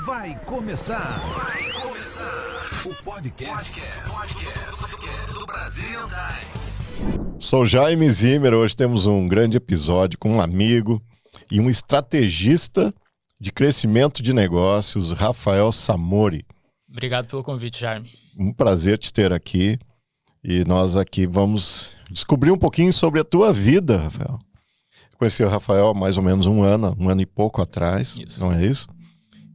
Vai começar o podcast do Brasil Times. Sou Jaime Zimmer, hoje temos um grande episódio com um amigo e um estrategista de crescimento de negócios, Rafael Samori. Obrigado pelo convite, Jaime. Um prazer te ter aqui e nós aqui vamos descobrir um pouquinho sobre a tua vida, Rafael. Eu conheci o Rafael há mais ou menos um ano e pouco atrás, Isso. Não é isso?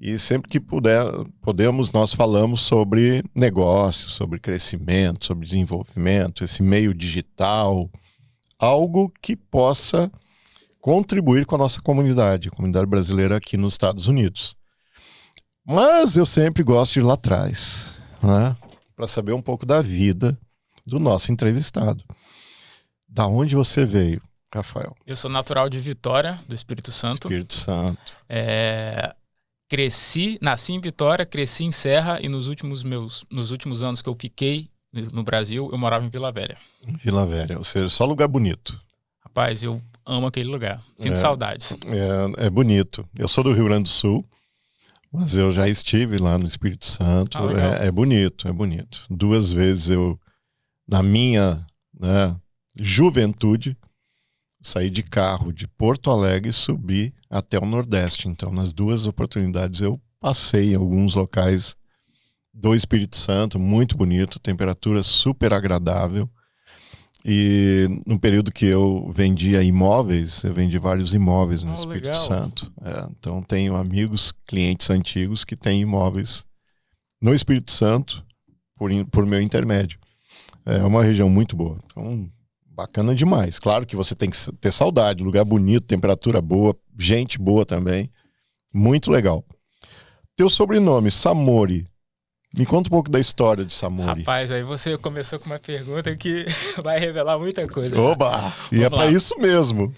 E sempre que podemos, nós falamos sobre negócios, sobre crescimento, sobre desenvolvimento, esse meio digital, algo que possa contribuir com a nossa comunidade, a comunidade brasileira aqui nos Estados Unidos. Mas eu sempre gosto de ir lá atrás, né? Para saber um pouco da vida do nosso entrevistado. Da onde você veio, Rafael? Eu sou natural de Vitória, do Espírito Santo. Espírito Santo. Nasci em Vitória, cresci em Serra e nos últimos anos que eu fiquei no Brasil, eu morava em Vila Velha. Vila Velha, ou seja, só lugar bonito. Rapaz, eu amo aquele lugar. Sinto saudades. É bonito. Eu sou do Rio Grande do Sul, mas eu já estive lá no Espírito Santo. É bonito, é bonito. 2 vezes eu, na minha juventude, saí de carro de Porto Alegre e subi até o Nordeste. Então, nas 2 oportunidades, eu passei em alguns locais do Espírito Santo, muito bonito, temperatura super agradável. E no período que eu vendia imóveis, eu vendi vários imóveis no Espírito legal. Santo. Então, tenho amigos, clientes antigos que têm imóveis no Espírito Santo por meu intermédio. É uma região muito boa. Então, bacana demais. Claro que você tem que ter saudade, lugar bonito, temperatura boa, gente boa também. Muito legal. Teu sobrenome, Samori. Me conta um pouco da história de Samori. Rapaz, aí você começou com uma pergunta que vai revelar muita coisa. Oba! E é pra isso mesmo.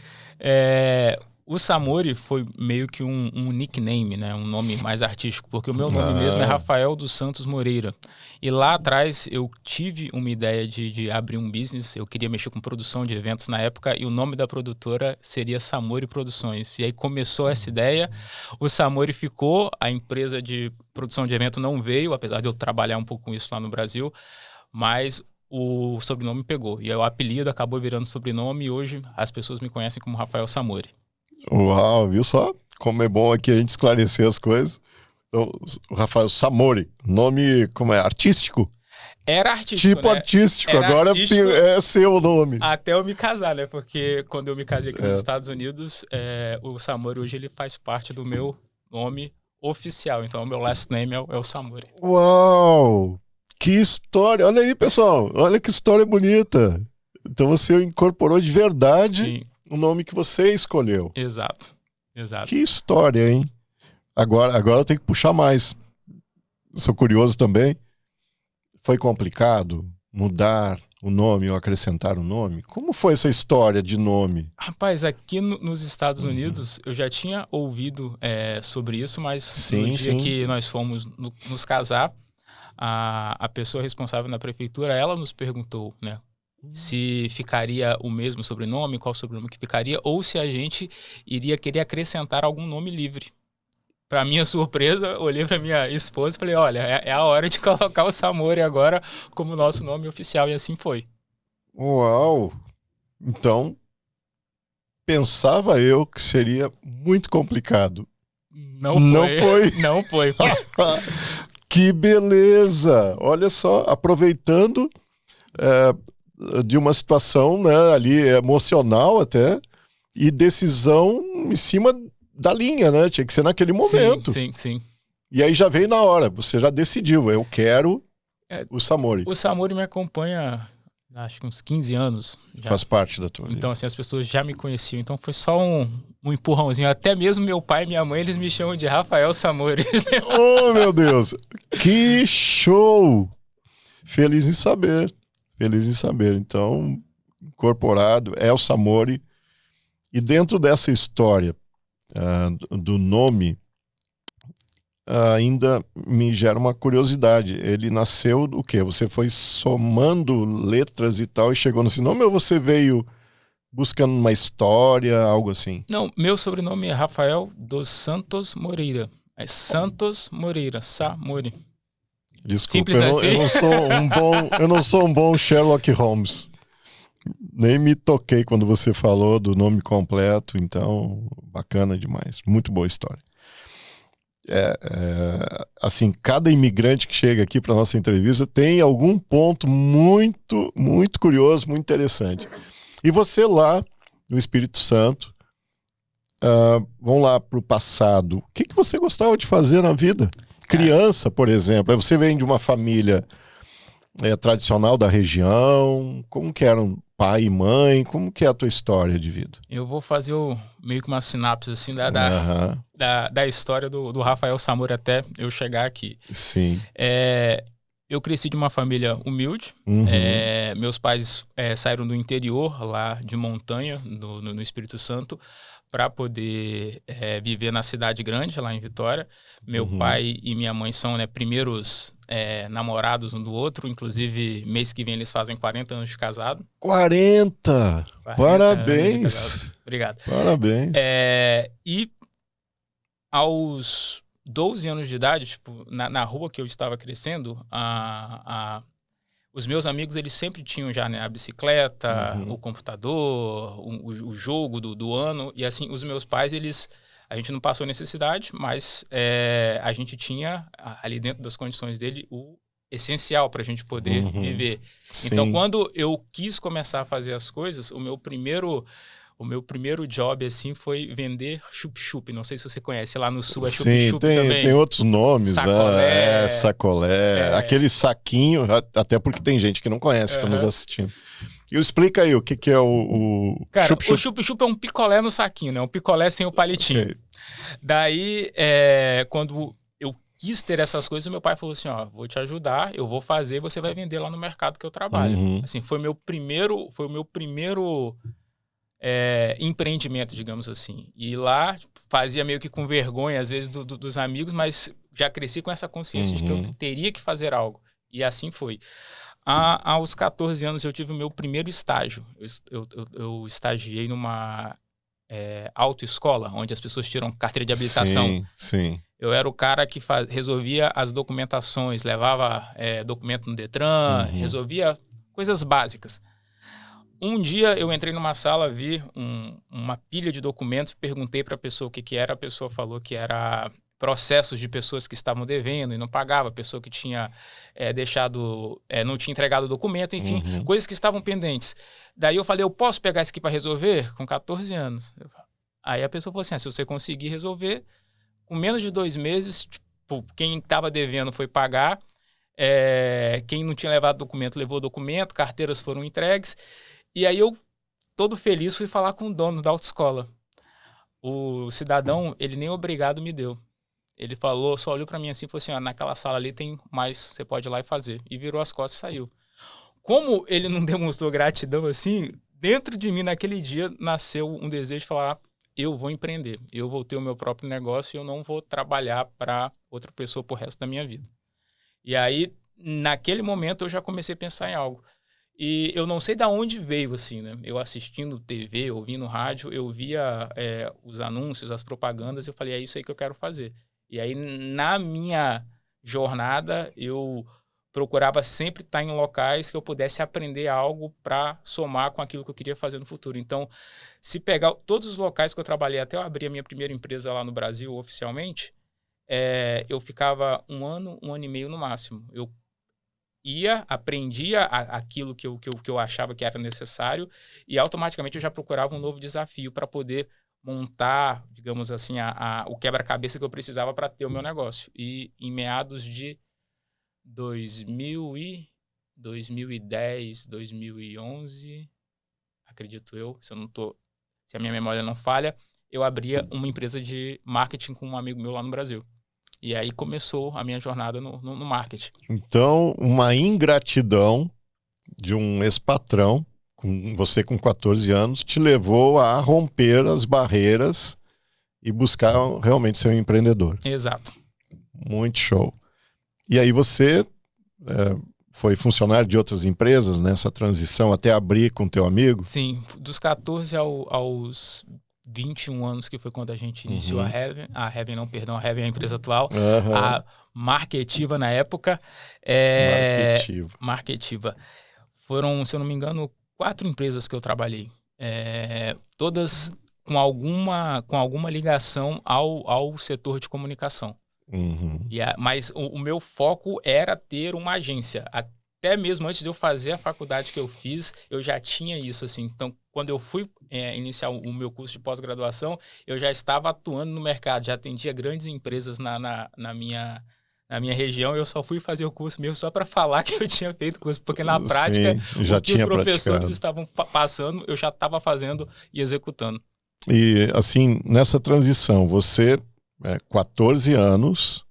O Samori foi meio que um nickname, né? Um nome mais artístico, porque o meu nome mesmo é Rafael dos Santos Moreira. E lá atrás eu tive uma ideia de abrir um business, eu queria mexer com produção de eventos na época e o nome da produtora seria Samori Produções. E aí começou essa ideia, o Samori ficou, a empresa de produção de evento não veio, apesar de eu trabalhar um pouco com isso lá no Brasil, mas o sobrenome pegou. E aí o apelido acabou virando sobrenome e hoje as pessoas me conhecem como Rafael Samori. Uau, viu só? Como é bom aqui a gente esclarecer as coisas. Então, o Rafael Samori, nome como é? Artístico? Era artístico, tipo, né? Artístico, Era agora artístico é seu nome. até eu me casar, né? Porque quando eu me casei aqui nos Estados Unidos, o Samori hoje ele faz parte do meu nome oficial. Então o meu last name é o Samori. Uau! Que história! Olha aí, pessoal. Olha que história bonita. Então você incorporou de verdade Sim. o nome que você escolheu. Exato. Que história, hein? Agora eu tenho que puxar mais. Sou curioso também. Foi complicado mudar o nome ou acrescentar o nome? Como foi essa história de nome? Rapaz, aqui nos Estados Unidos eu já tinha ouvido sobre isso, mas no dia que nós fomos nos casar, a pessoa responsável na prefeitura, ela nos perguntou, né? Se ficaria o mesmo sobrenome, qual sobrenome que ficaria, ou se a gente iria querer acrescentar algum nome livre. Para minha surpresa, olhei para minha esposa e falei, olha, é a hora de colocar o Samori agora como nosso nome oficial, e assim foi. Uau! Então, pensava eu que seria muito complicado. Não foi. Não foi. Que beleza! Olha só, aproveitando de uma situação, né, ali emocional até, e decisão em cima da linha, né? Tinha que ser naquele momento. Sim. E aí já veio na hora, você já decidiu, eu quero o Samori. O Samori me acompanha, acho que uns 15 anos. Já. Faz parte da tua vida. Então, assim, as pessoas já me conheciam. Então, foi só um empurrãozinho. Até mesmo meu pai e minha mãe, eles me chamam de Rafael Samori. Oh, meu Deus! Que show! Feliz em saber. Então, incorporado é o Samori. E dentro dessa história do nome, ainda me gera uma curiosidade. Ele nasceu do quê? Você foi somando letras e tal e chegou nesse nome, ou você veio buscando uma história, algo assim? Não, meu sobrenome é Rafael dos Santos Moreira. É Santos Moreira, Samori. Desculpa, Simples eu assim. não sou um bom Sherlock Holmes. Nem me toquei quando você falou do nome completo, então bacana demais. Muito boa história. Assim, cada imigrante que chega aqui para nossa entrevista tem algum ponto muito, muito curioso, muito interessante. E você lá no Espírito Santo, vamos lá para o passado. O que você gostava de fazer na vida? Criança, por exemplo. Você vem de uma família tradicional da região. Como que eram pai e mãe? Como que é a tua história de vida? Eu vou fazer meio que uma sinapse assim da história do Rafael Samori até eu chegar aqui. Sim. Eu cresci de uma família humilde. Uhum. Meus pais saíram do interior, lá de montanha, no Espírito Santo, para poder viver na cidade grande, lá em Vitória. Meu pai e minha mãe são primeiros namorados um do outro. Inclusive, mês que vem eles fazem 40 anos de casado. 40! Parabéns! Obrigado. Parabéns. E aos 12 anos de idade, tipo, na rua que eu estava crescendo, os meus amigos, eles sempre tinham já, né, a bicicleta, o computador, o jogo do ano. E assim, os meus pais, a gente não passou necessidade, mas a gente tinha ali dentro das condições dele o essencial para a gente poder viver. Sim. Então, quando eu quis começar a fazer as coisas, o meu primeiro job, assim, foi vender chup-chup. Não sei se você conhece, lá no sul é chup-chup também. Tem outros nomes. Sacolé. Sacolé. Aquele saquinho, até porque tem gente que não conhece, que está nos assistindo. E explica aí o que é o Cara, chup-chup. O chup-chup é um picolé no saquinho, né? Um picolé sem o palitinho. Okay. Daí, quando eu quis ter essas coisas, meu pai falou assim, ó, vou te ajudar, eu vou fazer, você vai vender lá no mercado que eu trabalho. Assim, foi o meu primeiro empreendimento, digamos assim. E lá fazia meio que com vergonha, às vezes, dos amigos, mas já cresci com essa consciência de que eu teria que fazer algo. E assim foi. Aos 14 anos eu tive o meu primeiro estágio. Eu estagiei numa autoescola, onde as pessoas tiram carteira de habilitação. Sim. Eu era o cara que resolvia as documentações, levava documento no Detran, resolvia coisas básicas. Um dia eu entrei numa sala, vi uma pilha de documentos, perguntei para a pessoa o que era, a pessoa falou que era processos de pessoas que estavam devendo e não pagava, pessoa que tinha não tinha entregado o documento, enfim, coisas que estavam pendentes. Daí eu falei, eu posso pegar isso aqui para resolver? Com 14 anos. Aí a pessoa falou assim, se você conseguir resolver, com menos de 2 meses, tipo, quem estava devendo foi pagar, quem não tinha levado documento levou o documento, carteiras foram entregues. E aí eu, todo feliz, fui falar com o dono da autoescola. O cidadão, ele nem obrigado me deu. Ele falou, só olhou para mim assim e falou assim, naquela sala ali tem mais, você pode ir lá e fazer. E virou as costas e saiu. Como ele não demonstrou gratidão assim, dentro de mim naquele dia nasceu um desejo de falar, eu vou empreender, eu vou ter o meu próprio negócio e eu não vou trabalhar para outra pessoa pro resto da minha vida. E aí, naquele momento, eu já comecei a pensar em algo. E eu não sei de onde veio, assim, né? Eu assistindo TV, ouvindo rádio, eu via os anúncios, as propagandas, eu falei, é isso aí que eu quero fazer. E aí, na minha jornada, eu procurava sempre estar em locais que eu pudesse aprender algo para somar com aquilo que eu queria fazer no futuro. Então, se pegar todos os locais que eu trabalhei, até eu abrir a minha primeira empresa lá no Brasil, oficialmente, eu ficava 1 ano, 1 ano e meio no máximo. Eu aprendia aquilo que eu achava que era necessário e automaticamente eu já procurava um novo desafio para poder montar, digamos assim, o quebra-cabeça que eu precisava para ter o meu negócio. E em meados de 2010, 2011, acredito eu, se a minha memória não falha, eu abria uma empresa de marketing com um amigo meu lá no Brasil. E aí começou a minha jornada no marketing. Então, uma ingratidão de um ex-patrão, com você com 14 anos, te levou a romper as barreiras e buscar realmente ser um empreendedor. Exato. Muito show. E aí você foi funcionário de outras empresas nessa transição até abrir com teu amigo? Sim, dos 14 aos 21 anos, que foi quando a gente iniciou a Heaven. A Heaven não, perdão, a Heaven é a empresa atual. A Marketiva na época. Marketiva. Foram, se eu não me engano, 4 empresas que eu trabalhei. Todas com alguma ligação ao setor de comunicação. Mas o meu foco era ter uma agência. Até mesmo antes de eu fazer a faculdade que eu fiz, eu já tinha isso, assim. Então, quando eu fui iniciar o meu curso de pós-graduação, eu já estava atuando no mercado, já atendia grandes empresas na minha região. Eu só fui fazer o curso mesmo só para falar que eu tinha feito o curso, porque na prática, já o que os professores praticado. estavam passando, eu já estava fazendo e executando. E, assim, nessa transição, você, 14 anos,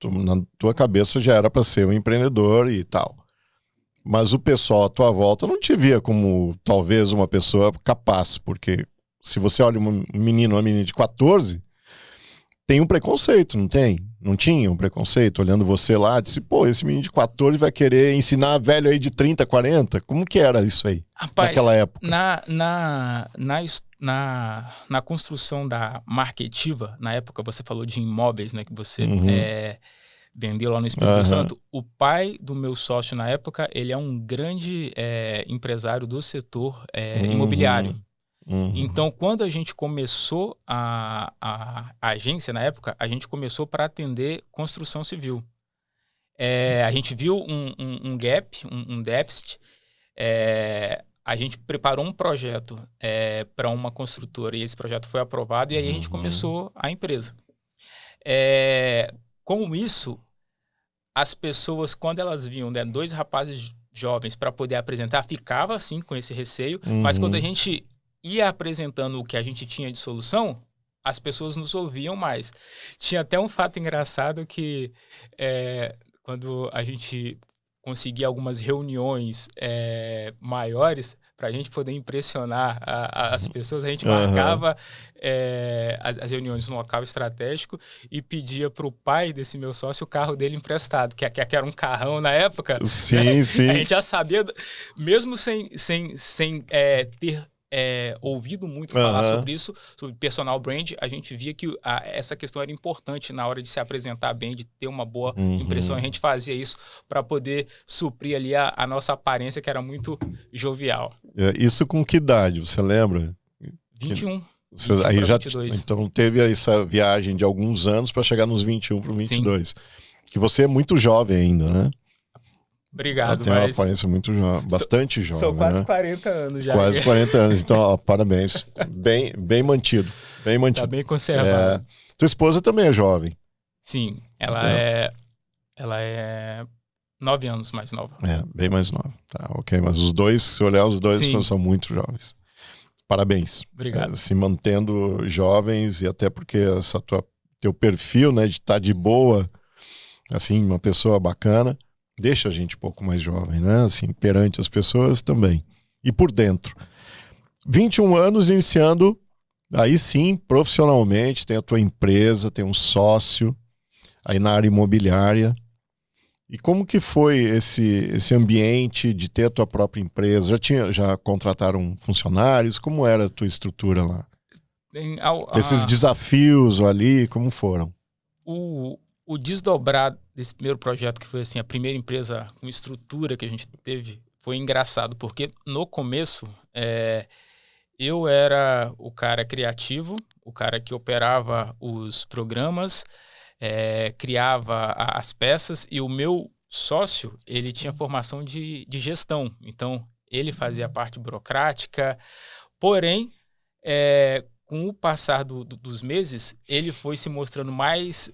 na tua cabeça já era para ser um empreendedor e tal. Mas o pessoal à tua volta não te via como talvez uma pessoa capaz, porque se você olha uma menina de 14, tem um preconceito, não tem? Não tinha um preconceito? Olhando você lá, disse, pô, esse menino de 14 vai querer ensinar velho aí de 30, 40? Como que era isso aí, Rapaz, naquela época? Na construção da Marketiva, na época você falou de imóveis, né, que você vendeu lá no Espírito Santo. O pai do meu sócio na época, ele é um grande empresário do setor imobiliário. Então, quando a gente começou a agência na época, a gente começou para atender construção civil. A gente viu um gap, um déficit. A gente preparou um projeto para uma construtora e esse projeto foi aprovado e aí a gente começou a empresa. Com isso, as pessoas, quando elas viam, né, 2 rapazes jovens para poder apresentar, ficava assim com esse receio, mas quando a gente ia apresentando o que a gente tinha de solução, as pessoas nos ouviam mais. Tinha até um fato engraçado que quando a gente conseguia algumas reuniões maiores, para a gente poder impressionar as pessoas, a gente marcava as reuniões no local estratégico e pedia para o pai desse meu sócio o carro dele emprestado, que era um carrão na época. Sim, né? sim. A gente já sabia, mesmo sem ter ouvido muito falar sobre isso, sobre personal brand, a gente via que essa questão era importante na hora de se apresentar bem, de ter uma boa impressão. A gente fazia isso para poder suprir ali a nossa aparência, que era muito jovial. Isso com que idade, você lembra? 21. Você, aí já, então teve essa viagem de alguns anos para chegar nos 21 para 22. Sim. Que você é muito jovem ainda, né? Obrigado, tem uma aparência muito jovem, bastante jovem. Sou quase, né? 40 anos já. Quase 40 anos, então ó, parabéns. Bem mantido. Bem mantido. Tá bem conservado. Tua esposa também é jovem. Sim, ela é 9 anos mais nova. Bem mais nova. Tá, ok, mas os dois, se olhar os dois, são muito jovens. Parabéns. Obrigado. Se mantendo jovens e até porque teu perfil, né, de estar de boa, assim, uma pessoa bacana, deixa a gente um pouco mais jovem, né? Assim, perante as pessoas também. E por dentro. 21 anos iniciando, aí sim, profissionalmente, tem a tua empresa, tem um sócio, aí na área imobiliária. E como que foi esse ambiente de ter a tua própria empresa? Já contrataram funcionários? Como era a tua estrutura lá? Esses desafios ali, como foram? O desdobrar desse primeiro projeto, que foi assim, a primeira empresa com estrutura que a gente teve, foi engraçado, porque no começo eu era o cara criativo, o cara que operava os programas, criava as peças, e o meu sócio, ele tinha formação de gestão, então ele fazia a parte burocrática, porém, com o passar dos meses, ele foi se mostrando mais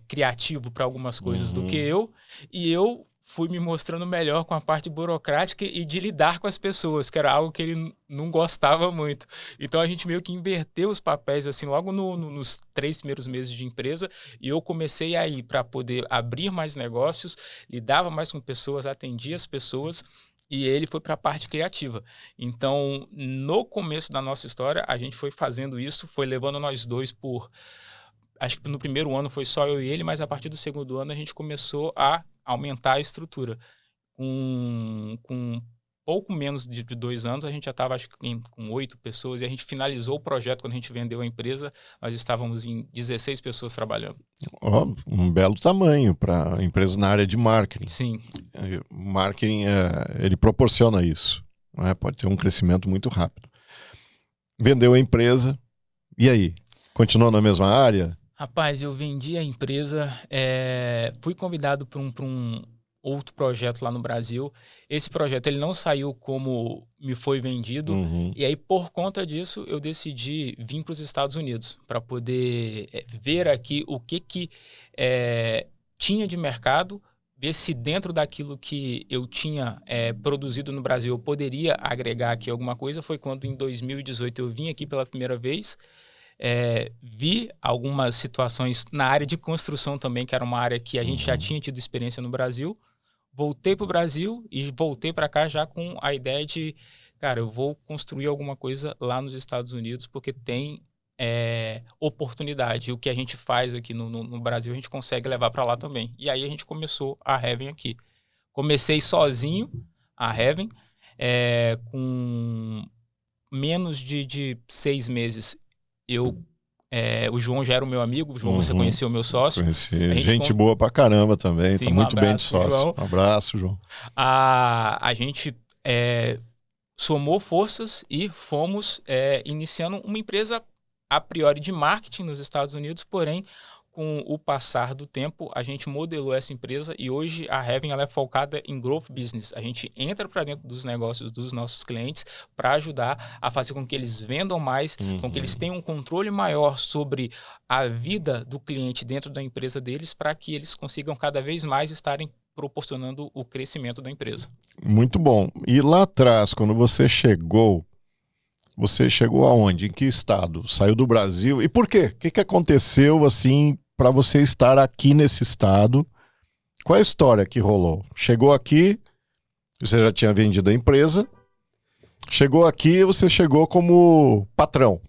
criativo para algumas coisas do que eu, e eu fui me mostrando melhor com a parte burocrática e de lidar com as pessoas, que era algo que ele não gostava muito. Então a gente meio que inverteu os papéis assim logo nos 3 primeiros meses de empresa, e eu comecei a ir para poder abrir mais negócios, lidava mais com pessoas, atendia as pessoas, e ele foi para a parte criativa. Então, no começo da nossa história, a gente foi fazendo isso, foi levando nós dois acho que no primeiro ano foi só eu e ele, mas a partir do segundo ano a gente começou a aumentar a estrutura. Com pouco menos de 2 anos, a gente já estava com 8 pessoas, e a gente finalizou o projeto quando a gente vendeu a empresa, nós estávamos em 16 pessoas trabalhando. Ó, um belo tamanho para empresa na área de marketing. Sim. O marketing, ele proporciona isso, né? Pode ter um crescimento muito rápido. Vendeu a empresa, e aí? Continuou na mesma área? Rapaz, eu vendi a empresa, fui convidado para um outro projeto lá no Brasil. Esse projeto ele não saiu como me foi vendido, e aí por conta disso eu decidi vir para os Estados Unidos para poder ver aqui o que tinha de mercado, ver se dentro daquilo que eu tinha produzido no Brasil eu poderia agregar aqui alguma coisa. Foi quando em 2018 eu vim aqui pela primeira vez. Vi algumas situações na área de construção também, que era uma área que a gente já tinha tido experiência no Brasil. Voltei para o Brasil e voltei para cá já com a ideia de, cara, eu vou construir alguma coisa lá nos Estados Unidos, porque tem oportunidade. O que a gente faz aqui no Brasil, a gente consegue levar para lá também. E aí a gente começou a Heaven aqui. Comecei sozinho a Heaven, com menos de 6 meses. O João já era o meu amigo. O João, você conheceu o meu sócio. Conheci. Gente boa pra caramba também. Sim, tá muito bem de João. sócio. Um abraço, João. A gente somou forças e fomos iniciando uma empresa a priori de marketing nos Estados Unidos, porém, com o passar do tempo, a gente modelou essa empresa e hoje a Heaven ela é focada em growth business. A gente entra para dentro dos negócios dos nossos clientes para ajudar a fazer com que eles vendam mais, com que eles tenham um controle maior sobre a vida do cliente dentro da empresa deles, para que eles consigam cada vez mais estarem proporcionando o crescimento da empresa. Muito bom. E lá atrás, quando você chegou aonde? Em que estado? Saiu do Brasil? E por quê? O que aconteceu assim para você estar aqui nesse estado? Qual é a história que rolou? Chegou aqui, você já tinha vendido a empresa. Chegou aqui, você chegou como patrão.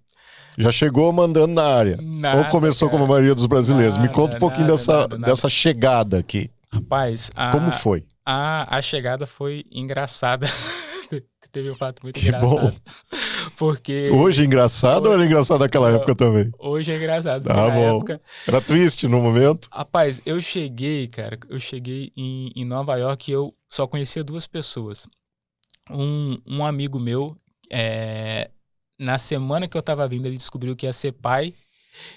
Já chegou mandando na área. Nada, ou começou como a maioria dos brasileiros? Me conta um pouquinho dessa chegada aqui. Rapaz, como foi? A chegada foi engraçada. Teve um fato muito que engraçado. Bom. Porque hoje é engraçado ou era engraçado naquela época também? Hoje é engraçado. Na época... Era triste no momento? Rapaz, eu cheguei em Nova York e eu só conhecia 2 pessoas. Um amigo meu, na semana que eu tava vindo, ele descobriu que ia ser pai.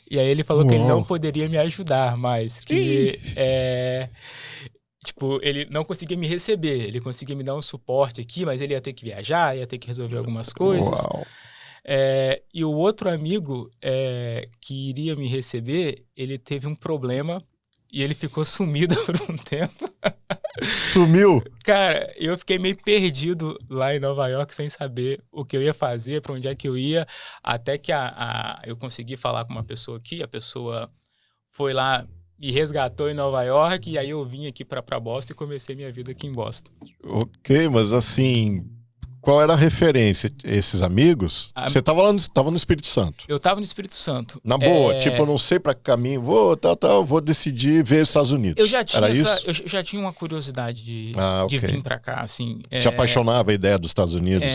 E aí ele falou que ele não poderia me ajudar mais. Que tipo, ele não conseguia me receber, ele conseguia me dar um suporte aqui, mas ele ia ter que viajar, ia ter que resolver algumas coisas. E o outro amigo que iria me receber, ele teve um problema e ele ficou sumido por um tempo. Sumiu? Cara, eu fiquei meio perdido lá em Nova York, sem saber o que eu ia fazer, para onde é que eu ia, até que eu consegui falar com uma pessoa aqui, a pessoa foi lá, me resgatou em Nova York, e aí eu vim aqui para Boston e comecei minha vida aqui em Boston. Ok, mas assim, qual era a referência? Esses amigos? Você estava no Espírito Santo? Eu estava no Espírito Santo. Na boa, tipo, eu não sei para que caminho, vou decidir ver os Estados Unidos. Eu já tinha eu já tinha uma curiosidade de vir para cá, assim. Te apaixonava a ideia dos Estados Unidos?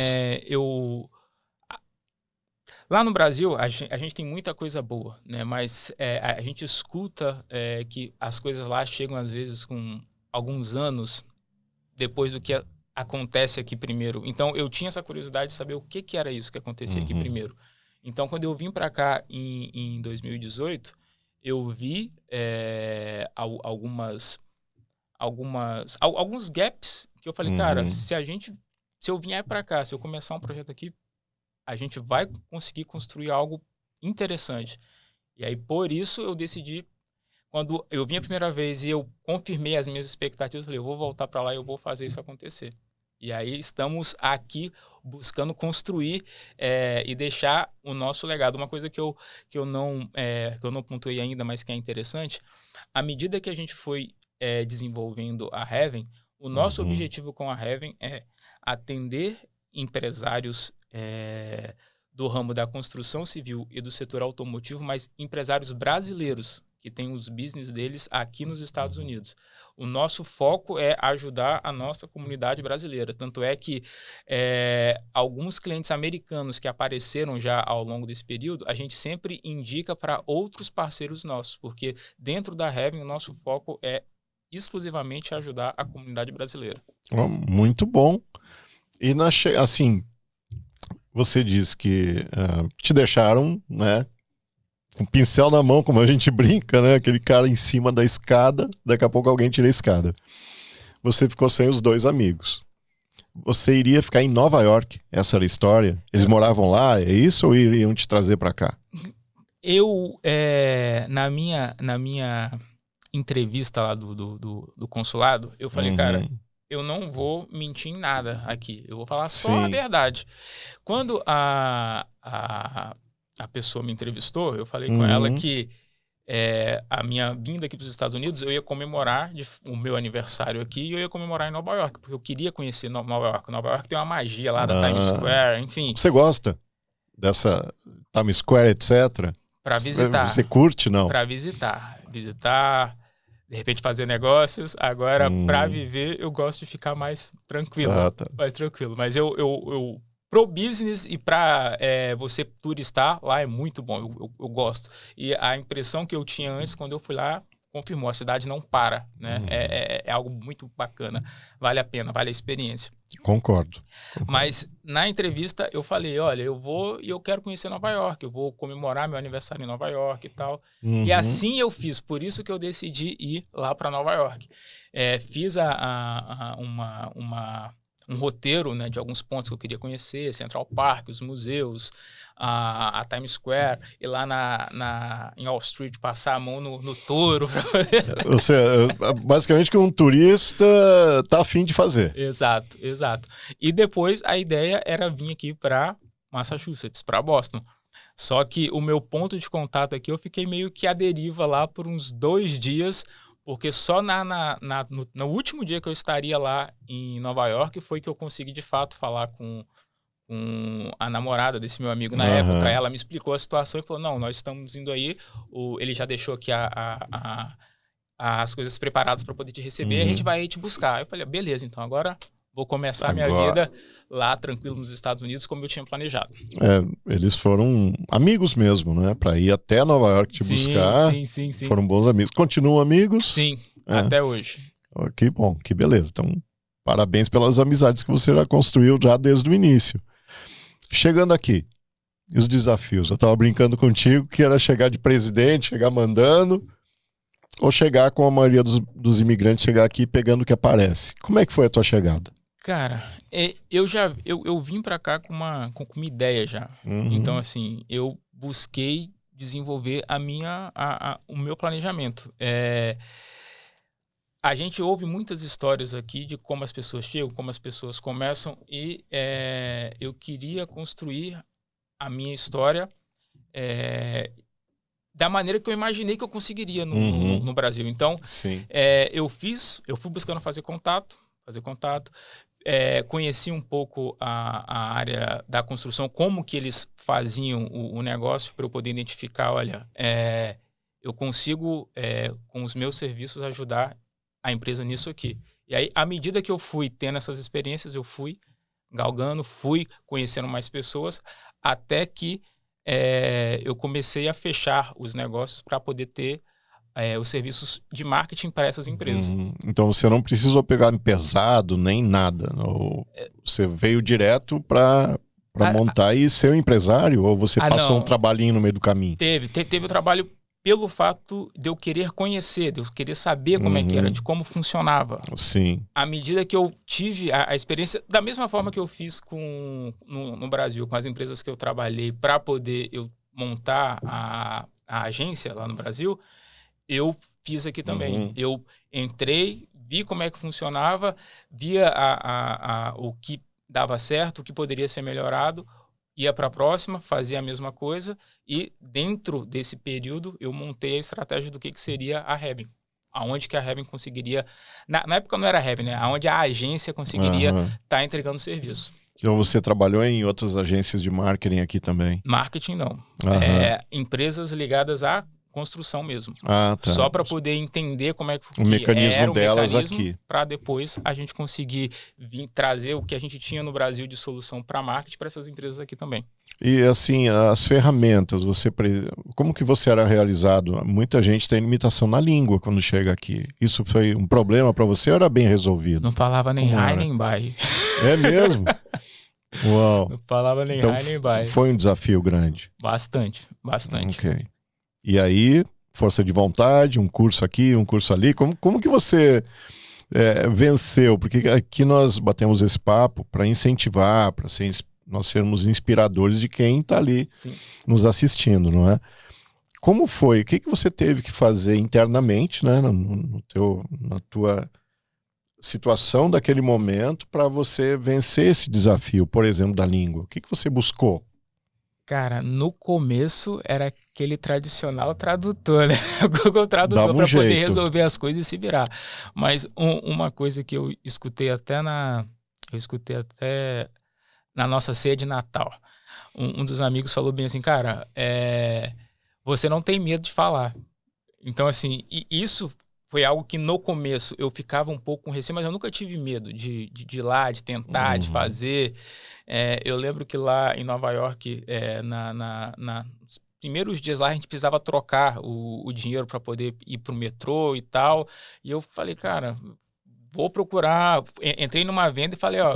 Lá no Brasil, a gente tem muita coisa boa, né? Mas a gente escuta que as coisas lá chegam, às vezes, com alguns anos depois do que acontece aqui primeiro. Então, eu tinha essa curiosidade de saber o que era isso que acontecia aqui primeiro. Então, quando eu vim para cá em 2018, eu vi alguns gaps que eu falei, cara, se eu vier para cá, se eu começar um projeto aqui, a gente vai conseguir construir algo interessante. E aí, por isso, eu decidi, quando eu vim a primeira vez e eu confirmei as minhas expectativas, eu falei, eu vou voltar para lá e eu vou fazer isso acontecer. E aí, estamos aqui buscando construir e deixar o nosso legado. Uma coisa que eu não pontuei ainda, mas que é interessante, à medida que a gente foi desenvolvendo a Heaven, o nosso objetivo com a Heaven é atender empresários do ramo da construção civil e do setor automotivo, mas empresários brasileiros que que têm os business deles aqui nos Estados Unidos. O nosso foco é ajudar a nossa comunidade brasileira. Tanto é que alguns clientes americanos que apareceram já ao longo desse período, a gente sempre indica para outros parceiros nossos, porque dentro da Heaven o nosso foco é exclusivamente ajudar a comunidade brasileira. Muito bom. E assim, você diz que te deixaram, né, com o pincel na mão, como a gente brinca, né, aquele cara em cima da escada, daqui a pouco alguém tira a escada. Você ficou sem os 2 amigos. Você iria ficar em Nova York, essa era a história? Eles moravam lá, é isso, ou iriam te trazer para cá? Eu, na minha entrevista lá do consulado, eu falei, cara, eu não vou mentir em nada aqui. Eu vou falar só a verdade. Quando a pessoa me entrevistou, eu falei com ela que a minha vinda aqui para os Estados Unidos, eu ia comemorar o meu aniversário aqui e eu ia comemorar em Nova York, porque eu queria conhecer Nova York. Nova York tem uma magia lá da Times Square, enfim. Você gosta dessa Times Square, etc.? Para visitar. Você curte, não? Para visitar, de repente fazer negócios. Agora, para viver, eu gosto de ficar mais tranquilo. Mais tranquilo. Mas eu pro business e para você turistar, lá é muito bom. Eu gosto. E a impressão que eu tinha antes, quando eu fui lá, confirmou. A cidade não para, né? É algo muito bacana. Vale a pena, vale a experiência. Concordo. Mas na entrevista eu falei, olha, eu vou e eu quero conhecer Nova York, eu vou comemorar meu aniversário em Nova York e tal. E assim eu fiz, por isso que eu decidi ir lá para Nova York. Fiz um roteiro, né, de alguns pontos que eu queria conhecer, Central Park, os museus, a Times Square, e lá em Wall Street passar a mão no touro. Você, basicamente que um turista tá a fim de fazer. Exato. E depois a ideia era vir aqui para Massachusetts, para Boston. Só que o meu ponto de contato aqui, eu fiquei meio que à deriva lá por uns 2 dias, porque só no último dia que eu estaria lá em Nova York foi que eu consegui de fato falar com a namorada desse meu amigo na época. Ela me explicou a situação e falou, não, nós estamos indo aí, ele já deixou aqui as coisas preparadas para poder te receber, a gente vai aí te buscar. Eu falei, beleza, então agora vou começar a minha vida lá tranquilo nos Estados Unidos, como eu tinha planejado. Eles foram amigos mesmo, né? Para ir até Nova York te buscar. Sim. Foram bons amigos. Continuam amigos? Sim, até hoje. Que bom, que beleza. Então, parabéns pelas amizades que você já construiu já desde o início. Chegando aqui, os desafios. Eu estava brincando contigo que era chegar de presidente, chegar mandando, ou chegar com a maioria dos imigrantes, chegar aqui pegando o que aparece. Como é que foi a tua chegada? Cara, eu vim para cá com uma ideia já. Então, assim, eu busquei desenvolver o meu planejamento. A gente ouve muitas histórias aqui de como as pessoas chegam, como as pessoas começam, e eu queria construir a minha história da maneira que eu imaginei que eu conseguiria no Brasil. Então, eu fui buscando fazer contato, conheci um pouco a área da construção, como que eles faziam o negócio, para eu poder identificar, olha, eu consigo, com os meus serviços, ajudar a empresa nisso aqui. E aí, à medida que eu fui tendo essas experiências, eu fui galgando, fui conhecendo mais pessoas, até que eu comecei a fechar os negócios para poder ter os serviços de marketing para essas empresas. Então você não precisou pegar pesado nem nada. Você veio direto para montar e ser um empresário? Ou você passou um trabalhinho no meio do caminho? Teve o trabalho pelo fato de eu querer conhecer, de eu querer saber como é que era, de como funcionava. Sim. À medida que eu tive a experiência, da mesma forma que eu fiz no Brasil, com as empresas que eu trabalhei, para poder eu montar a agência lá no Brasil, eu fiz aqui também. Eu entrei, vi como é que funcionava, via o que dava certo, o que poderia ser melhorado, ia para a próxima, fazia a mesma coisa, e dentro desse período eu montei a estratégia do que seria a Heaven. Aonde que a Heaven conseguiria... Na época não era a Heaven, né? Aonde a agência conseguiria estar entregando serviço. Então você trabalhou em outras agências de marketing aqui também? Marketing não. Empresas ligadas a construção mesmo. Ah, tá. Só para poder entender como é que O mecanismo era o delas mecanismo, aqui. para depois a gente conseguir trazer o que a gente tinha no Brasil de solução para marketing para essas empresas aqui também. E assim, as ferramentas, como que você era realizado? Muita gente tem limitação na língua quando chega aqui. Isso foi um problema para você ou era bem resolvido? Não falava nem Como hi era? nem bye. É mesmo? Uau. Não falava nem Então hi nem bye. foi um desafio grande. Bastante. Ok. E aí, força de vontade, um curso aqui, um curso ali. Como que você venceu? Porque aqui nós batemos esse papo para incentivar, para nós sermos inspiradores de quem está ali Sim. nos assistindo, não é? Como foi? O que você teve que fazer internamente, né, na tua situação daquele momento para você vencer esse desafio, por exemplo, da língua? O que você buscou? Cara, no começo era aquele tradicional tradutor, né? O tradutor Dava um para poder jeito. resolver as coisas e se virar. Mas uma coisa que eu escutei até na nossa ceia de Natal. Um dos amigos falou bem assim, cara, você não tem medo de falar. Então, assim, isso foi algo que no começo eu ficava um pouco com receio, mas eu nunca tive medo de ir lá, de tentar, de fazer. Eu lembro que lá em Nova York, nos primeiros dias lá, a gente precisava trocar o dinheiro para poder ir pro metrô e tal. E eu falei, cara, vou procurar. Entrei numa venda e falei, ó,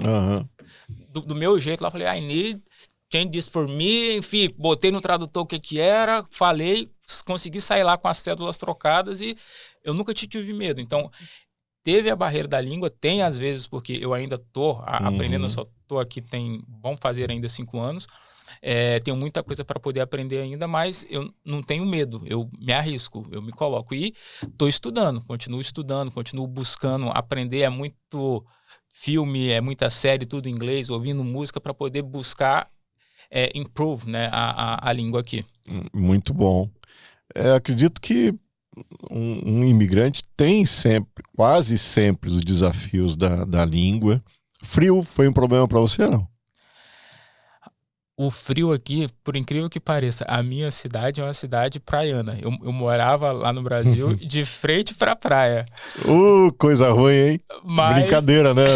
do meu jeito lá, falei, I need change this for me. Enfim, botei no tradutor o que era, falei, consegui sair lá com as cédulas trocadas e eu nunca tive medo. Então, teve a barreira da língua, tem às vezes, porque eu ainda tô aprendendo, eu só tô aqui, vão fazer ainda 5 anos. Tenho muita coisa para poder aprender ainda, mas eu não tenho medo, eu me arrisco, eu me coloco e estou estudando, continuo buscando aprender. É muito filme, é muita série, tudo em inglês, ouvindo música para poder buscar improve, né, a língua aqui. Muito bom. Acredito que um imigrante tem quase sempre os desafios da língua. Frio foi um problema para você, não? O frio aqui, por incrível que pareça, a minha cidade é uma cidade praiana. Eu morava lá no Brasil de frente pra praia. Coisa ruim, hein? Brincadeira, né?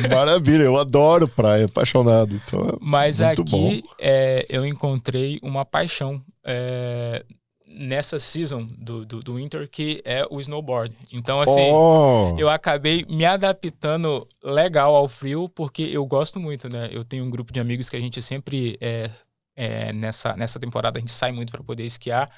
Maravilha, eu adoro praia, apaixonado. Então mas muito aqui bom. Eu encontrei uma paixão nessa season do winter, que é o snowboard. Então, assim, eu acabei me adaptando legal ao frio, porque eu gosto muito, né? Eu tenho um grupo de amigos que a gente sempre, nessa temporada, a gente sai muito para poder esquiar,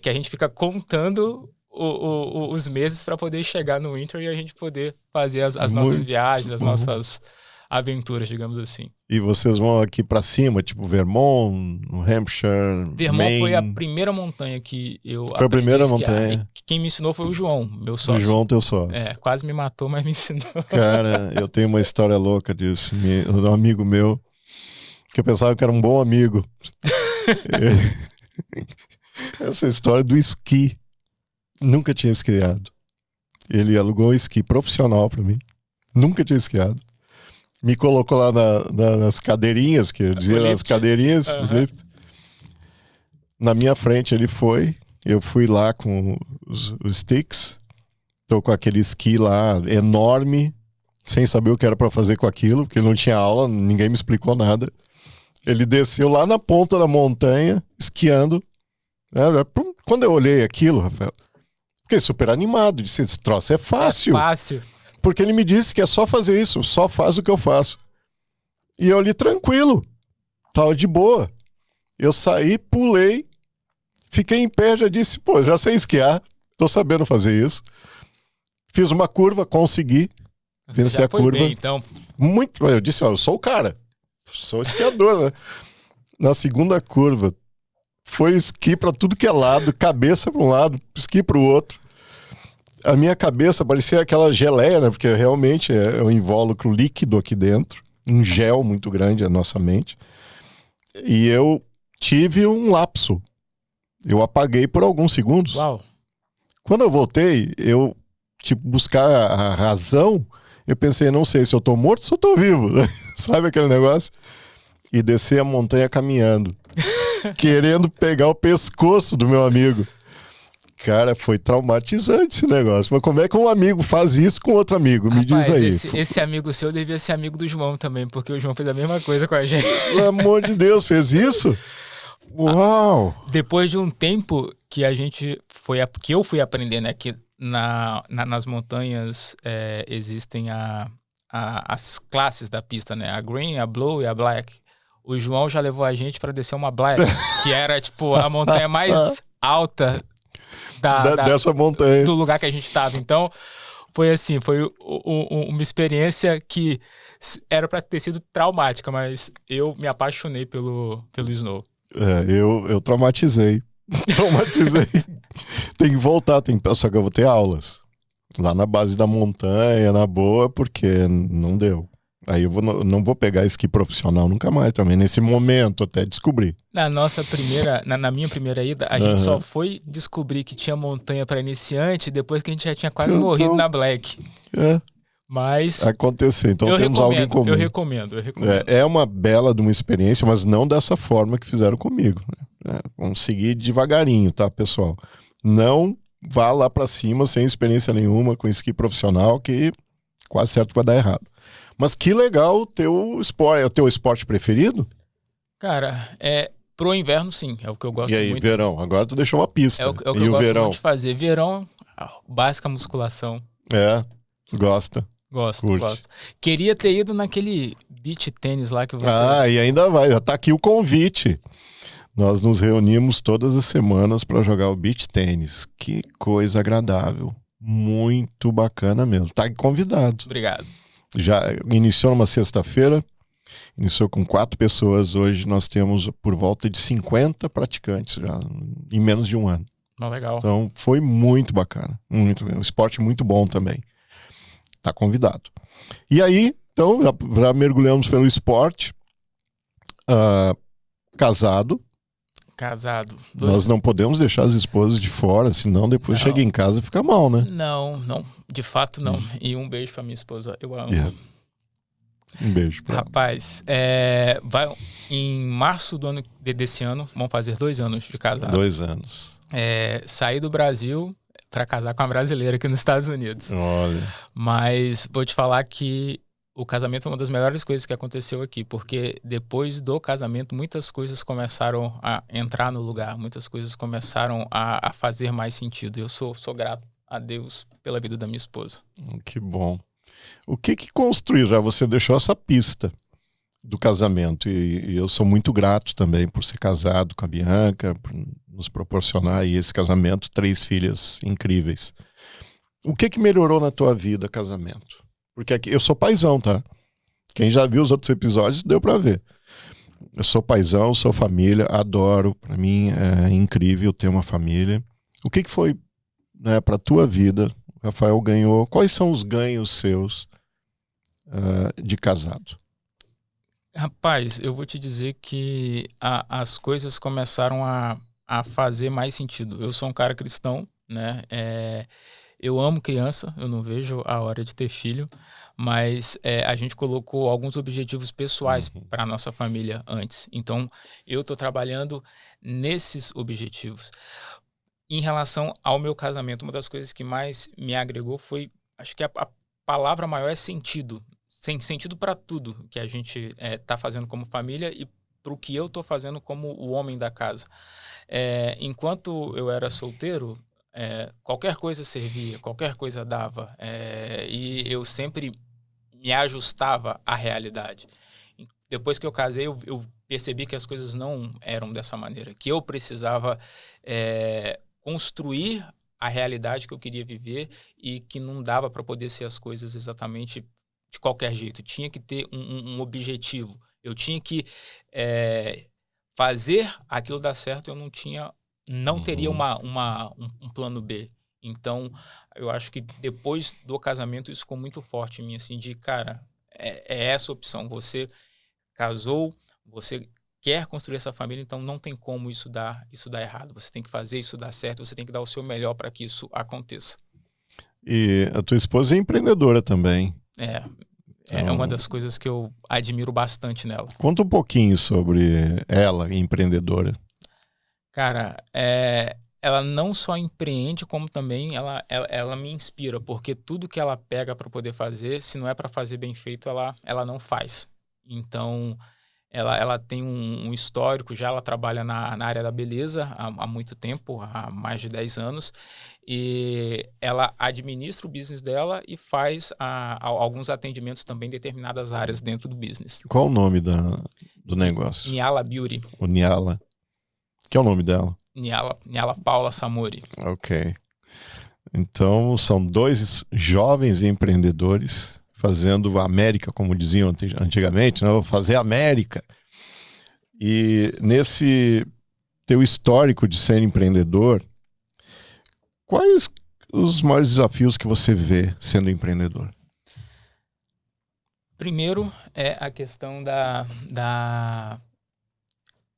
que a gente fica contando os meses para poder chegar no winter e a gente poder fazer as nossas viagens, as nossas aventuras, digamos assim. E vocês vão aqui para cima, tipo Vermont, New Hampshire, Vermont Maine. foi a primeira montanha que eu Foi a primeira montanha. Quem me ensinou foi o João, meu sócio. O João, teu sócio. Quase me matou, mas me ensinou. Cara, eu tenho uma história louca disso. Um amigo meu, que eu pensava que era um bom amigo. Essa história do esqui. Nunca tinha esquiado. Ele alugou um esqui profissional para mim. Nunca tinha esquiado. Me colocou lá nas cadeirinhas, que eu dizia nas cadeirinhas. Na minha frente ele foi. Eu fui lá com os sticks. Tô com aquele esqui lá enorme, sem saber o que era para fazer com aquilo, porque não tinha aula, ninguém me explicou nada. Ele desceu lá na ponta da montanha, esquiando. Quando eu olhei aquilo, Rafael, fiquei super animado. Disse, esse troço é fácil. É fácil. Porque ele me disse que é só fazer isso, só faz o que eu faço. E eu ali tranquilo, tava de boa. Eu saí, pulei, fiquei em pé, já disse, já sei esquiar, tô sabendo fazer isso. Fiz uma curva, consegui vencer a curva. Bem, então. Muito, eu disse, eu sou o cara, sou esquiador, né? Na segunda curva, foi esqui para tudo que é lado, cabeça para um lado, esqui para o outro. A minha cabeça parecia aquela geleia, né? Porque realmente é um invólucro líquido aqui dentro. Um gel muito grande, a nossa mente. E eu tive um lapso. Eu apaguei por alguns segundos. Uau. Quando eu voltei, eu, buscar a razão, eu pensei, não sei se eu tô morto ou se eu tô vivo. Sabe aquele negócio? E descer a montanha caminhando. Querendo pegar o pescoço do meu amigo. Cara, foi traumatizante esse negócio. Mas como é que um amigo faz isso com outro amigo? Me diz aí. Esse amigo seu devia ser amigo do João também, porque o João fez a mesma coisa com a gente. Pelo amor de Deus, fez isso? Uau! Depois de um tempo que que eu fui aprender, né? Que nas montanhas existem as classes da pista, né? A green, a blue e a black. O João já levou a gente para descer uma black, que era tipo a montanha mais alta dessa montanha, do lugar que a gente tava. Então, foi assim, foi uma experiência que era para ter sido traumática, mas eu me apaixonei pelo snow. Eu traumatizei. Tem que voltar, só que eu vou ter aulas lá na base da montanha, na boa, porque não deu. Aí eu não vou pegar esqui profissional nunca mais também, nesse momento, até descobrir. Na minha primeira ida, a gente só foi descobrir que tinha montanha para iniciante depois que a gente já tinha quase morrido na Black. Mas aconteceu, então temos algo em comum. Eu recomendo. É uma bela de uma experiência, mas não dessa forma que fizeram comigo. Né? Vamos seguir devagarinho, tá, pessoal? Não vá lá para cima sem experiência nenhuma com esqui profissional, que quase certo que vai dar errado. Mas que legal o teu esporte. É o teu esporte preferido? Cara, pro inverno sim, é o que eu gosto muito. E aí, verão? Agora tu deixou uma pista. É o que eu gosto muito de fazer. Verão, básica musculação. Gosta. Gosto. Queria ter ido naquele beach tênis lá que você... E ainda vai, já tá aqui o convite. Nós nos reunimos todas as semanas para jogar o beach tênis. Que coisa agradável. Muito bacana mesmo. Tá convidado. Obrigado. Já iniciou numa sexta-feira, iniciou com 4 pessoas. Hoje nós temos por volta de 50 praticantes já, em menos de um ano. Legal. Então foi muito bacana. Um esporte muito bom também. Tá convidado. E aí, então, já mergulhamos pelo esporte. Casado. Nós não podemos deixar as esposas de fora, senão depois chega em casa e fica mal, né? Não, de fato não. E um beijo pra minha esposa, eu amo. Um beijo pra ela. Rapaz, em março desse ano, vão fazer 2 anos de casado. 2 anos. Saí do Brasil pra casar com uma brasileira aqui nos Estados Unidos. Olha. Mas vou te falar que o casamento é uma das melhores coisas que aconteceu aqui, porque depois do casamento muitas coisas começaram a entrar no lugar, muitas coisas começaram a fazer mais sentido. Eu sou grato a Deus pela vida da minha esposa. Que bom. O que construiu? Já você deixou essa pista do casamento e eu sou muito grato também por ser casado com a Bianca, por nos proporcionar aí esse casamento, 3 filhas incríveis. O que melhorou na tua vida, casamento? Porque aqui eu sou paizão, tá? Quem já viu os outros episódios deu pra ver. Eu sou paizão, sou família, adoro. Pra mim é incrível ter uma família. O que foi, né, pra tua vida? O Rafael ganhou. Quais são os ganhos seus de casado? Rapaz, eu vou te dizer que as coisas começaram a fazer mais sentido. Eu sou um cara cristão, né? Eu amo criança, eu não vejo a hora de ter filho, mas a gente colocou alguns objetivos pessoais para a nossa família antes. Então, eu estou trabalhando nesses objetivos. Em relação ao meu casamento, uma das coisas que mais me agregou foi, acho que a palavra maior é sentido. Sentido para tudo que a gente está fazendo como família e para o que eu estou fazendo como o homem da casa. Enquanto eu era solteiro, qualquer coisa servia, qualquer coisa dava, e eu sempre me ajustava à realidade. Depois que eu casei, eu percebi que as coisas não eram dessa maneira, que eu precisava construir a realidade que eu queria viver e que não dava para poder ser as coisas exatamente de qualquer jeito. Tinha que ter um objetivo. Eu tinha que fazer aquilo dar certo. Eu não teria um plano B. Então, eu acho que depois do casamento isso ficou muito forte em mim, assim, de, cara, é essa opção. Você casou, você quer construir essa família, então não tem como isso dar errado. Você tem que fazer isso dar certo, você tem que dar o seu melhor para que isso aconteça. E a tua esposa é empreendedora também. É uma das coisas que eu admiro bastante nela. Conta um pouquinho sobre ela, empreendedora. Cara, ela não só empreende, como também ela me inspira, porque tudo que ela pega para poder fazer, se não é para fazer bem feito, ela não faz. Então, ela tem um histórico já, ela trabalha na área da beleza há muito tempo, há mais de 10 anos, e ela administra o business dela e faz alguns atendimentos também em determinadas áreas dentro do business. Qual o nome do negócio? Niala Beauty. O Niala. Que é o nome dela? Niala Paula Samori. Ok. Então, são 2 jovens empreendedores fazendo América, como diziam antigamente, né? Vou fazer América. E nesse teu histórico de ser empreendedor, quais os maiores desafios que você vê sendo empreendedor? Primeiro é a questão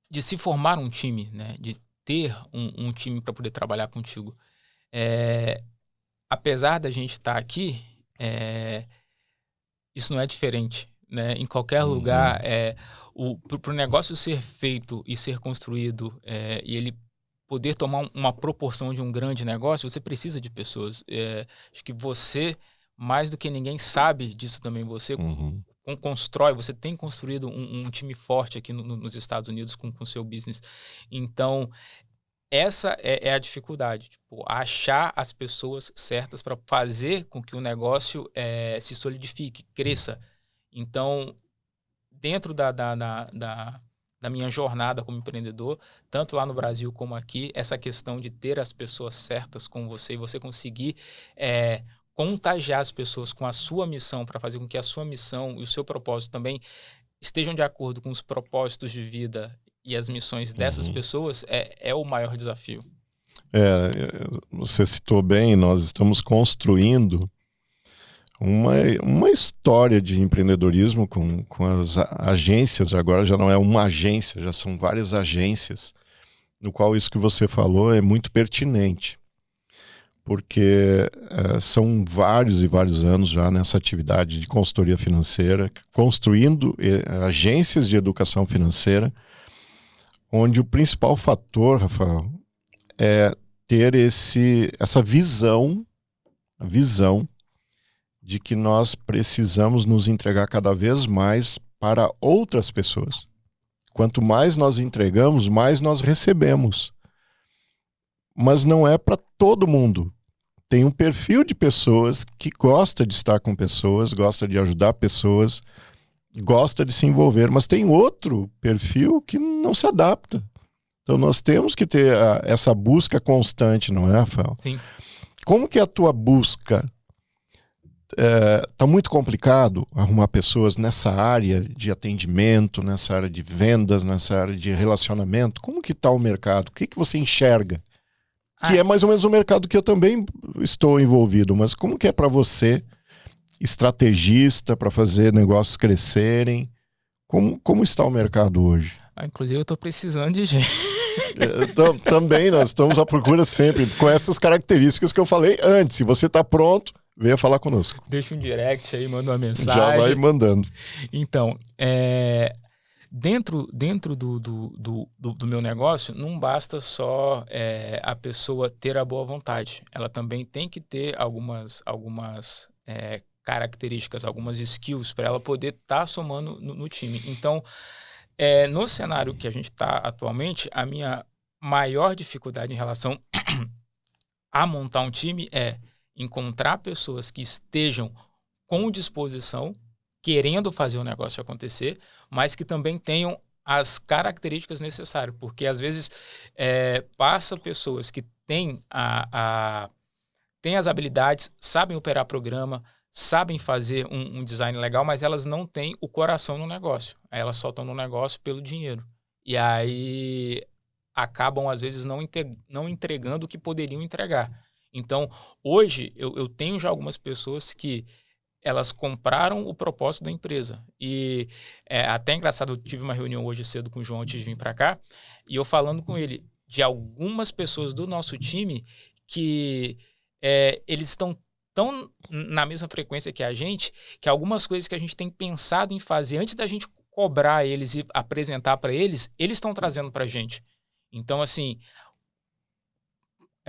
de se formar um time, né? De ter um time para poder trabalhar contigo. Apesar da gente estar aqui, isso não é diferente, né? Em qualquer lugar, para o negócio ser feito e ser construído e ele poder tomar uma proporção de um grande negócio, você precisa de pessoas. Acho que você, mais do que ninguém, sabe disso também. Você constrói, você tem construído um time forte aqui nos Estados Unidos com o seu business. Então, essa é a dificuldade, tipo, achar as pessoas certas para fazer com que o negócio se solidifique, cresça. Então, dentro da minha jornada como empreendedor, tanto lá no Brasil como aqui, essa questão de ter as pessoas certas com você e você conseguir contagiar as pessoas com a sua missão para fazer com que a sua missão e o seu propósito também estejam de acordo com os propósitos de vida e as missões dessas pessoas é o maior desafio. Você citou bem, nós estamos construindo uma história de empreendedorismo com as agências. Agora já não é uma agência, já são várias agências, no qual isso que você falou é muito pertinente, porque são vários e vários anos já nessa atividade de consultoria financeira, construindo agências de educação financeira, onde o principal fator, Rafael, é ter essa visão, a visão de que nós precisamos nos entregar cada vez mais para outras pessoas. Quanto mais nós entregamos, mais nós recebemos. Mas não é para todo mundo. Tem um perfil de pessoas que gosta de estar com pessoas, gosta de ajudar pessoas, gosta de se envolver, mas tem outro perfil que não se adapta. Então nós temos que ter essa busca constante, não é, Rafael? Sim. Como que é a tua busca? Tá muito complicado arrumar pessoas nessa área de atendimento, nessa área de vendas, nessa área de relacionamento. Como que está o mercado? O que você enxerga? Que é mais ou menos o mercado que eu também estou envolvido, mas como que é para você, estrategista, para fazer negócios crescerem? Como está o mercado hoje? Inclusive eu estou precisando de gente. Também nós estamos à procura sempre, com essas características que eu falei antes. Se você está pronto, venha falar conosco. Deixa um direct aí, manda uma mensagem. Já vai mandando. Então, dentro do meu negócio, não basta só a pessoa ter a boa vontade. Ela também tem que ter algumas características, algumas skills para ela poder estar somando no time. Então, no cenário que a gente está atualmente, a minha maior dificuldade em relação a montar um time é encontrar pessoas que estejam com disposição, querendo fazer o negócio acontecer, mas que também tenham as características necessárias, porque às vezes passa pessoas que têm têm as habilidades, sabem operar programa, sabem fazer um design legal, mas elas não têm o coração no negócio. Aí elas só estão no negócio pelo dinheiro. E aí acabam, às vezes, não entregando o que poderiam entregar. Então, hoje, eu tenho já algumas pessoas que elas compraram o propósito da empresa. E até engraçado, eu tive uma reunião hoje cedo com o João antes de vir para cá, e eu falando com ele de algumas pessoas do nosso time que eles estão tão na mesma frequência que a gente, que algumas coisas que a gente tem pensado em fazer antes da gente cobrar eles e apresentar para eles, eles estão trazendo para a gente. Então, assim,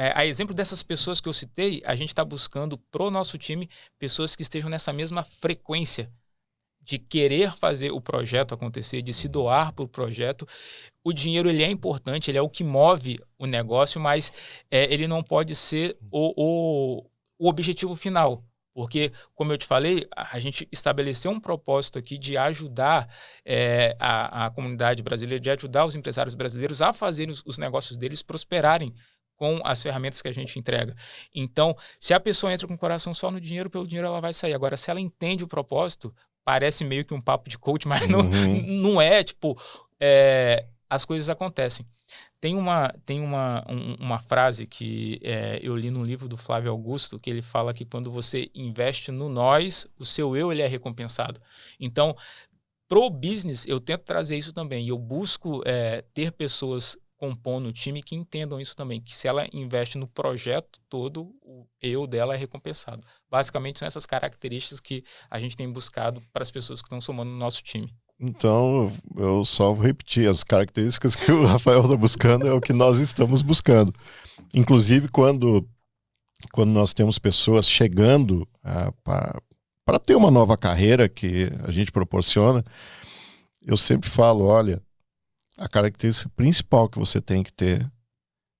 a exemplo dessas pessoas que eu citei, a gente está buscando pro nosso time pessoas que estejam nessa mesma frequência de querer fazer o projeto acontecer, de se doar para o projeto. O dinheiro ele é importante, ele é o que move o negócio, mas ele não pode ser o objetivo final. Porque, como eu te falei, a gente estabeleceu um propósito aqui de ajudar a comunidade brasileira, de ajudar os empresários brasileiros a fazerem os negócios deles prosperarem com as ferramentas que a gente entrega. Então, se a pessoa entra com o coração só no dinheiro, pelo dinheiro ela vai sair. Agora, se ela entende o propósito, parece meio que um papo de coach, mas não é, tipo, as coisas acontecem. Tem uma frase que eu li no livro do Flávio Augusto, que ele fala que quando você investe no nós, o seu eu ele é recompensado. Então, pro business, eu tento trazer isso também. Eu busco ter pessoas compondo o time que entendam isso também, que se ela investe no projeto todo, o eu dela é recompensado. Basicamente, são essas características que a gente tem buscado para as pessoas que estão somando no nosso time. Então, eu só vou repetir, as características que o Rafael está buscando é o que nós estamos buscando. Inclusive, quando nós temos pessoas chegando para ter uma nova carreira que a gente proporciona, eu sempre falo, olha, a característica principal que você tem que ter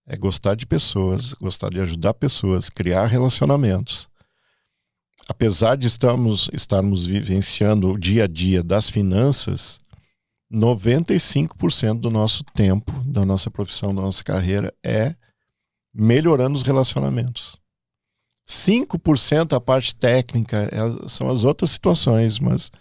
é gostar de pessoas, gostar de ajudar pessoas, criar relacionamentos. Apesar de estarmos vivenciando o dia a dia das finanças, 95% do nosso tempo, da nossa profissão, da nossa carreira é melhorando os relacionamentos. 5% a parte técnica são as outras situações, mas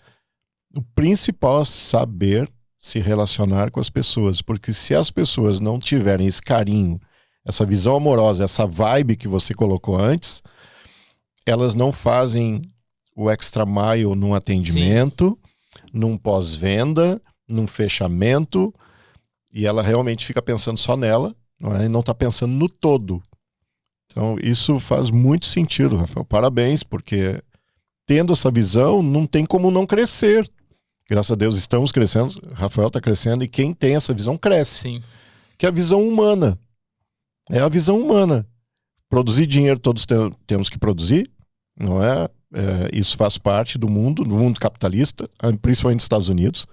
o principal é saber se relacionar com as pessoas, porque se as pessoas não tiverem esse carinho, essa visão amorosa, essa vibe que você colocou antes, elas não fazem o extra mile num atendimento, num pós-venda, num fechamento, e ela realmente fica pensando só nela, não é? E não está pensando no todo. Então, isso faz muito sentido, Rafael. Parabéns, porque tendo essa visão, não tem como não crescer. Graças a Deus estamos crescendo, Rafael está crescendo, e quem tem essa visão cresce. Sim. Que é a visão humana. É a visão humana. Produzir dinheiro todos temos que produzir, não é? Isso faz parte do mundo capitalista, principalmente nos Estados Unidos.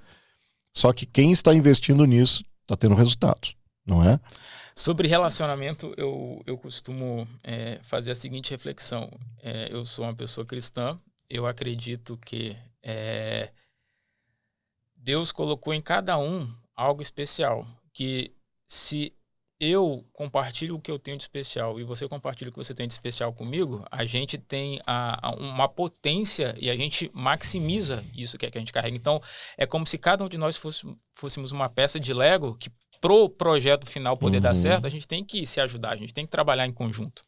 Só que quem está investindo nisso está tendo resultados, não é? Sobre relacionamento, eu costumo fazer a seguinte reflexão. Eu sou uma pessoa cristã, eu acredito que Deus colocou em cada um algo especial, que se eu compartilho o que eu tenho de especial e você compartilha o que você tem de especial comigo, a gente tem uma potência e a gente maximiza isso que a gente carrega. Então, é como se cada um de nós fôssemos uma peça de Lego que pro projeto final poder dar certo, a gente tem que se ajudar, a gente tem que trabalhar em conjunto.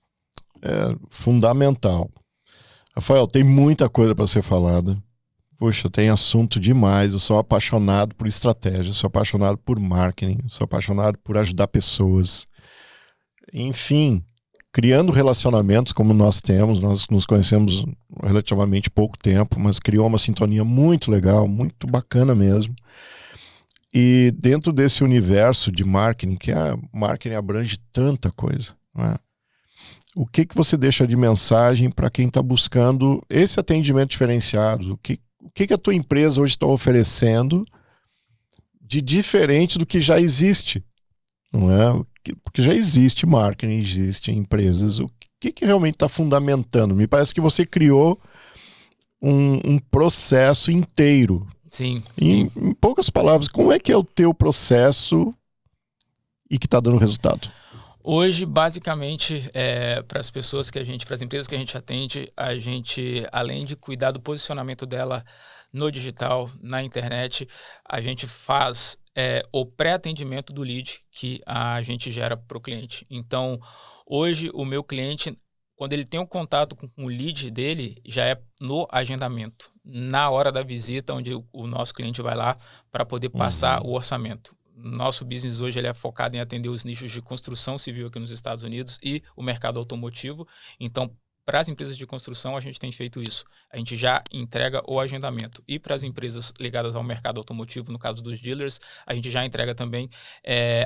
É fundamental. Rafael, tem muita coisa para ser falada. Poxa, tem assunto demais. Eu sou apaixonado por estratégia, sou apaixonado por marketing, sou apaixonado por ajudar pessoas. Enfim, criando relacionamentos como nós temos, nós nos conhecemos relativamente pouco tempo, mas criou uma sintonia muito legal, muito bacana mesmo. E dentro desse universo de marketing, que marketing abrange tanta coisa, não é? O que você deixa de mensagem para quem está buscando esse atendimento diferenciado? O que a tua empresa hoje está oferecendo de diferente do que já existe? Não é? Porque já existe marketing, existem empresas. O que realmente está fundamentando? Me parece que você criou um processo inteiro. Sim. Em poucas palavras, como é que é o teu processo e que está dando resultado? Hoje, basicamente, para as pessoas para as empresas que a gente atende, a gente, além de cuidar do posicionamento dela no digital, na internet, a gente faz o pré-atendimento do lead que a gente gera para o cliente. Então, hoje, o meu cliente, quando ele tem um contato com o lead dele, já é no agendamento, na hora da visita, onde o nosso cliente vai lá para poder passar o orçamento. Nosso business hoje ele é focado em atender os nichos de construção civil aqui nos Estados Unidos e o mercado automotivo. Então, para as empresas de construção, a gente tem feito isso. A gente já entrega o agendamento. E para as empresas ligadas ao mercado automotivo, no caso dos dealers, a gente já entrega também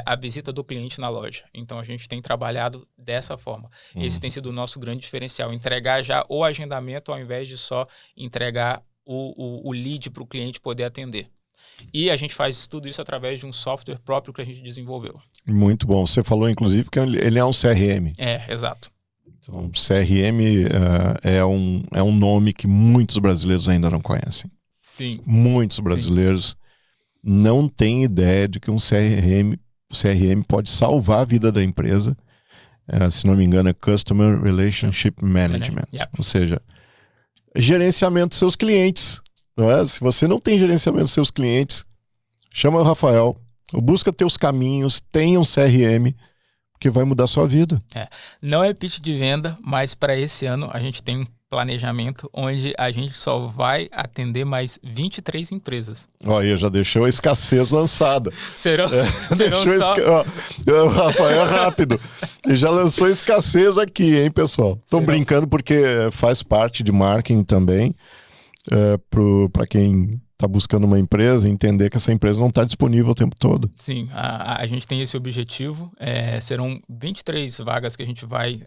a visita do cliente na loja. Então, a gente tem trabalhado dessa forma. Esse tem sido o nosso grande diferencial. Entregar já o agendamento ao invés de só entregar o lead para o cliente poder atender. E a gente faz tudo isso através de um software próprio que a gente desenvolveu. Muito bom. Você falou, inclusive, que ele é um CRM. Exato. Então, CRM é um nome que muitos brasileiros ainda não conhecem. Sim. Muitos brasileiros não têm ideia de que um CRM pode salvar a vida da empresa. Se não me engano, é Customer Relationship Management. Yeah. Ou seja, gerenciamento dos seus clientes. Não é? Se você não tem gerenciamento dos seus clientes, chama o Rafael, busca teus caminhos, tenha um CRM, que vai mudar a sua vida. Não é pitch de venda, mas para esse ano a gente tem um planejamento onde a gente só vai atender mais 23 empresas. Olha, já deixou a escassez lançada. Serão só... O Rafael é rápido. Ele já lançou a escassez aqui, hein, pessoal? Estou brincando porque faz parte de marketing também. Para quem está buscando uma empresa, entender que essa empresa não está disponível o tempo todo. Sim, a gente tem esse objetivo. Serão 23 vagas que a gente vai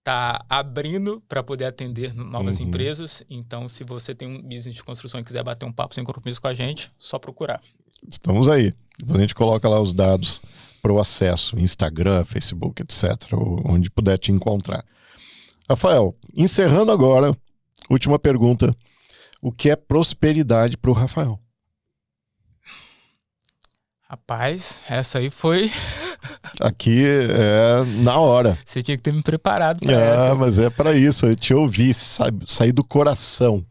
tá abrindo para poder atender novas empresas. Então, se você tem um business de construção e quiser bater um papo sem compromisso com a gente, só procurar. Estamos aí. A gente coloca lá os dados para o acesso, Instagram, Facebook, etc., onde puder te encontrar. Rafael, encerrando agora, última pergunta. O que é prosperidade para o Rafael? Rapaz, essa aí foi... Aqui é na hora. Você tinha que ter me preparado para essa. Mas é para isso, eu te ouvi, sair do coração.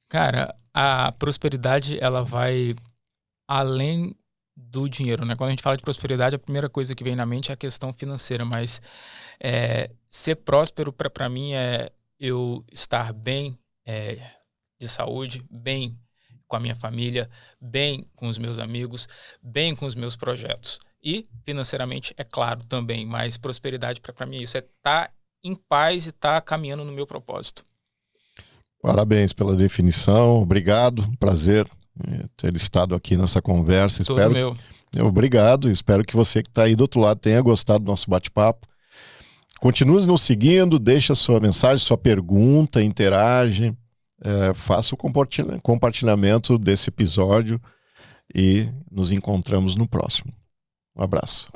Cara, a prosperidade, ela vai além do dinheiro, né? Quando a gente fala de prosperidade, a primeira coisa que vem na mente é a questão financeira, mas ser próspero para mim é eu estar bem de saúde, bem com a minha família, bem com os meus amigos, bem com os meus projetos. E financeiramente, é claro, também, mas prosperidade para mim é isso, é estar em paz e estar caminhando no meu propósito. Parabéns pela definição, obrigado, prazer ter estado aqui nessa conversa. Tudo meu. Obrigado, espero que você que está aí do outro lado tenha gostado do nosso bate-papo. Continue nos seguindo, deixa sua mensagem, sua pergunta, interage, faça o compartilhamento desse episódio e nos encontramos no próximo. Um abraço.